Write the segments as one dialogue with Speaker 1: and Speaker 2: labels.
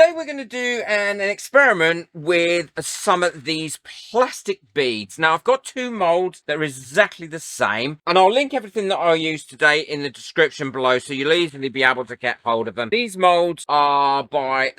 Speaker 1: Today we're going to do an experiment with some of these plastic beads. Now I've got two molds that are exactly the same, and I'll link everything that I use today in the description below so you'll easily be able to get hold of them. These molds are by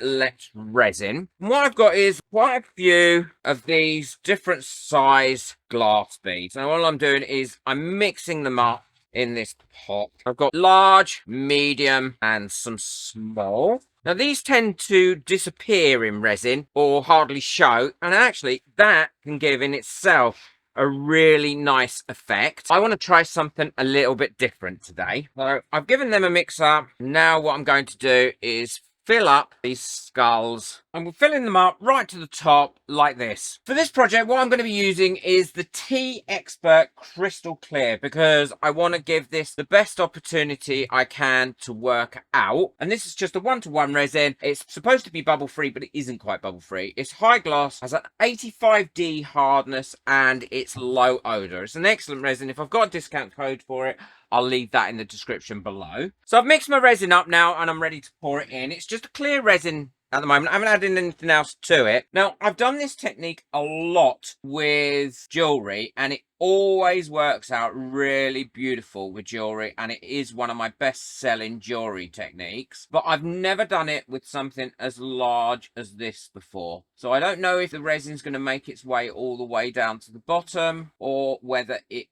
Speaker 1: Resin. And what I've got is quite a few of these different size glass beads. Now all I'm doing is I'm mixing them up in this pot. I've got large, medium, and some small. Now, these tend to disappear in resin or hardly show, and actually that can give in itself a really nice effect. I want to try something a little bit different today. So I've given them a mix up. Now what I'm going to do is fill up these skulls, and we're filling them up right to the top like this. For this project, what I'm going to be using is the T Expert Crystal Clear because I want to give this the best opportunity I can to work out. And this is just a 1-to-1 resin. It's supposed to be bubble free, but it isn't quite bubble free. It's high gloss, has an 85D hardness, and it's low odor. It's an excellent resin. If I've got a discount code for it, I'll leave that in the description below. So I've mixed my resin up now and I'm ready to pour it in. It's just a clear resin at the moment. I haven't added anything else to it. Now, I've done this technique a lot with jewellery and it always works out really beautiful with jewellery, and it is one of my best selling jewellery techniques. But I've never done it with something as large as this before. So I don't know if the resin's going to make its way all the way down to the bottom or whether it's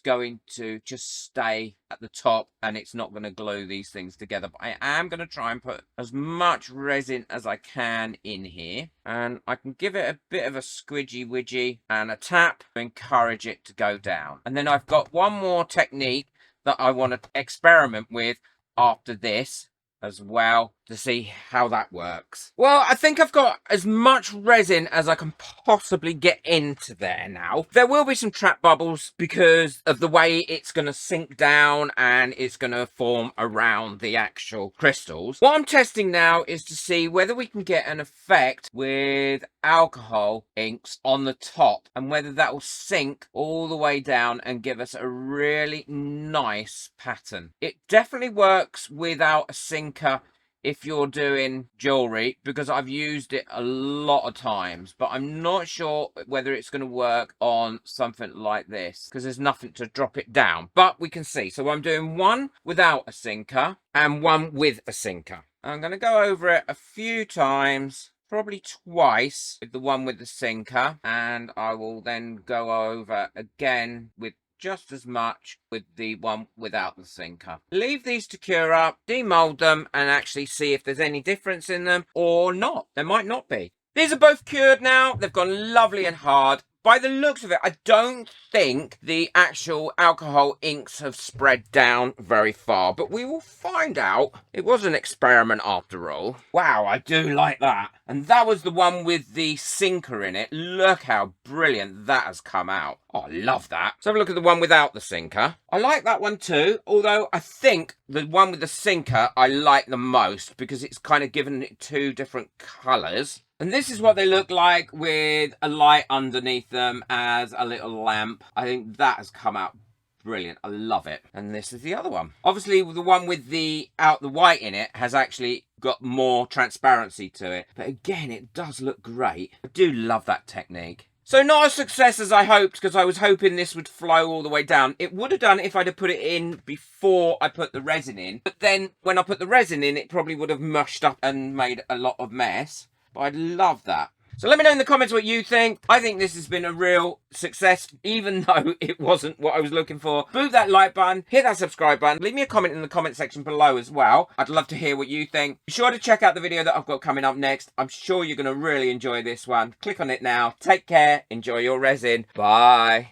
Speaker 1: going to just stay at the top and it's not going to glue these things together. But I am going to try and put as much resin as I can in here, and I can give it a bit of a squidgy widgy and a tap to encourage it to go down. And then I've got one more technique that I want to experiment with after this as well to see how that works. Well, I think I've got as much resin as I can possibly get into there now. There will be some trap bubbles because of the way it's going to sink down and it's going to form around the actual crystals. What I'm testing now is to see whether we can get an effect with alcohol inks on the top and whether that will sink all the way down and give us a really nice pattern. It definitely works without a sinker if you're doing jewelry because I've used it a lot of times, but I'm not sure whether it's going to work on something like this because there's nothing to drop it down, but we can see. So I'm doing one without a sinker and one with a sinker. I'm going to go over it a few times, probably twice with the one with the sinker, and I will then go over again with just as much with the one without the sinker. Leave these to cure up, demold them, and actually see if there's any difference in them or not. There might not be. These are both cured now. They've gone lovely and hard. By the looks of it, I don't think the actual alcohol inks have spread down very far, but we will find out. It was an experiment after all. Wow, I do like that. And that was the one with the sinker in it. Look how brilliant that has come out. Oh, I love that. Let's have a look at the one without the sinker. I like that one too, although I think the one with the sinker I like the most because it's kind of given it two different colours. And this is what they look like with a light underneath them as a little lamp. I think that has come out brilliant. I love it. And this is the other one. Obviously, the one with the white in it has actually got more transparency to it. But again, it does look great. I do love that technique. So not a success as I hoped, because I was hoping this would flow all the way down. It would have done if I'd have put it in before I put the resin in. But then when I put the resin in, it probably would have mushed up and made a lot of mess. But I love that. So let me know in the comments what you think. I think this has been a real success, even though it wasn't what I was looking for. Boot that like button, hit that subscribe button, leave me a comment in the comment section below as well. I'd love to hear what you think. Be sure to check out the video that I've got coming up next. I'm sure you're going to really enjoy this one. Click on it now. Take care. Enjoy your resin. Bye.